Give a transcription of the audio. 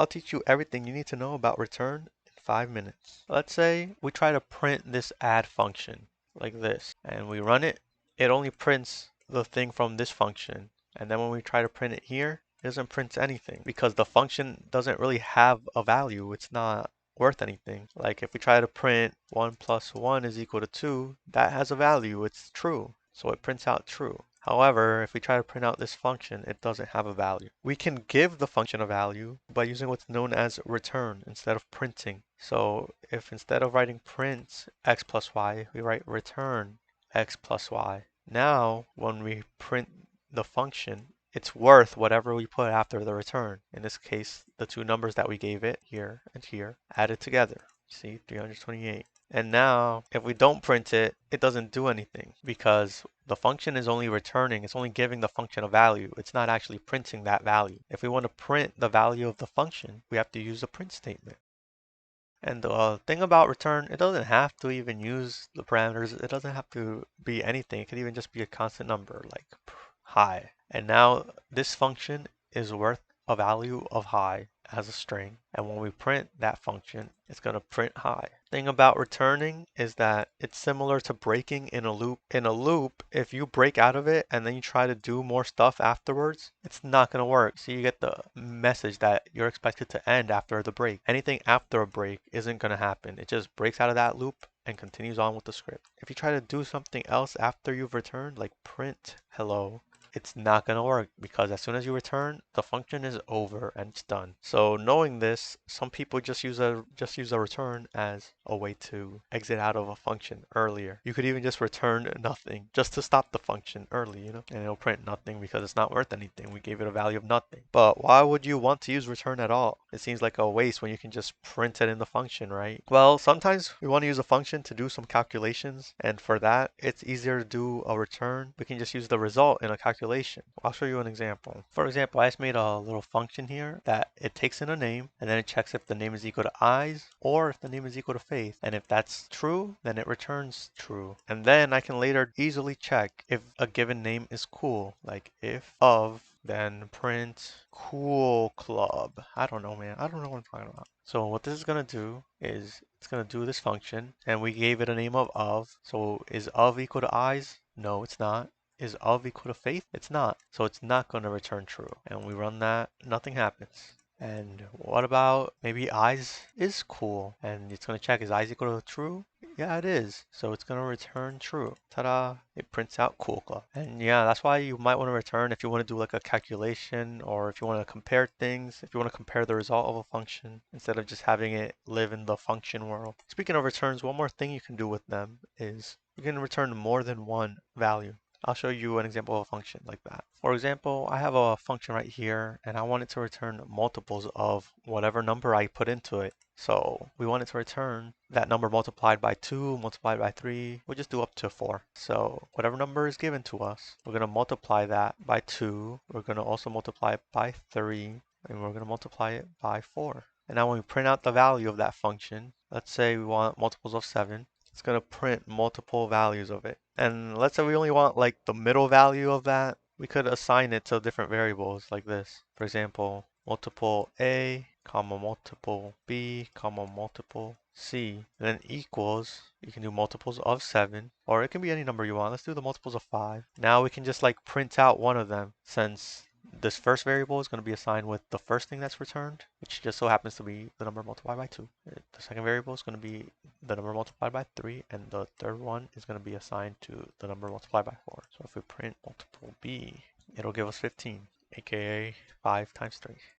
I'll teach you everything you need to know about return in 5 minutes. Let's say we try to print this add function like this, and we run it. It only prints the thing from this function. And then when we try to print it here, it doesn't print anything because the function doesn't really have a value. It's not worth anything. Like if we try to print 1 plus 1 is equal to 2, that has a value. It's true. So it prints out true. However, if we try to print out this function, it doesn't have a value. We can give the function a value by using what's known as return instead of printing. So if instead of writing print x plus y, we write return x plus y. Now, when we print the function, it's worth whatever we put after the return. In this case, the two numbers that we gave it, here and here, added together. See, 328. And now, if we don't print it, it doesn't do anything because the function is only returning. It's only giving the function a value. It's not actually printing that value. If we want to print the value of the function, we have to use a print statement. And the thing about return, it doesn't have to even use the parameters. It doesn't have to be anything. It could even just be a constant number like high. And now this function is worth a value of high as a string. And when we print that function, it's going to print high. Thing about returning is that it's similar to breaking in a loop. In a loop, if you break out of it and then you try to do more stuff afterwards, it's not going to work. So you get the message that you're expected to end after the break. Anything after a break isn't going to happen. It just breaks out of that loop and continues on with the script. If you try to do something else after you've returned, like print hello, it's not going to work because as soon as you return, the function is over and it's done. So knowing this, some people just use a return as a way to exit out of a function earlier. You could even just return nothing just to stop the function early, and it'll print nothing because it's not worth anything. We gave it a value of nothing. But why would you want to use return at all? It seems like a waste when you can just print it in the function, right? Well, sometimes we want to use a function to do some calculations, and for that, it's easier to do a return. We can just use the result in a calculation. I'll show you an example. For example, I just made a little function here that it takes in a name and then it checks if the name is equal to eyes or if the name is equal to faith. And if that's true, then it returns true. And then I can later easily check if a given name is cool. Like if of, then print cool club. I don't know, man. I don't know what I'm talking about. So what this is going to do is it's going to do this function and we gave it a name of. So is of equal to eyes? No, it's not. Is of equal to faith? It's not. So it's not going to return true. And we run that, nothing happens. And what about maybe eyes is cool? And it's going to check, is eyes equal to true? Yeah, it is. So it's going to return true. Ta-da! It prints out cool club. And yeah, that's why you might want to return if you want to do like a calculation or if you want to compare things, if you want to compare the result of a function instead of just having it live in the function world. Speaking of returns, one more thing you can do with them is you can return more than one value. I'll show you an example of a function like that. For example, I have a function right here and I want it to return multiples of whatever number I put into it. So we want it to return that number multiplied by 2, multiplied by 3. We'll just do up to 4. So whatever number is given to us, we're going to multiply that by 2. We're going to also multiply it by 3. And we're going to multiply it by 4. And now when we print out the value of that function, let's say we want multiples of 7. It's going to print multiple values of it. And let's say we only want like the middle value of that. We could assign it to different variables like this. For example, multiple A, comma multiple B, comma multiple C. And then equals, you can do multiples of 7, or it can be any number you want. Let's do the multiples of 5. Now we can just like print out one of them since this first variable is going to be assigned with the first thing that's returned, which just so happens to be the number multiplied by 2. The second variable is going to be the number multiplied by 3, and the third one is going to be assigned to the number multiplied by 4. So if we print multiple b, it'll give us 15, aka 5 times 3.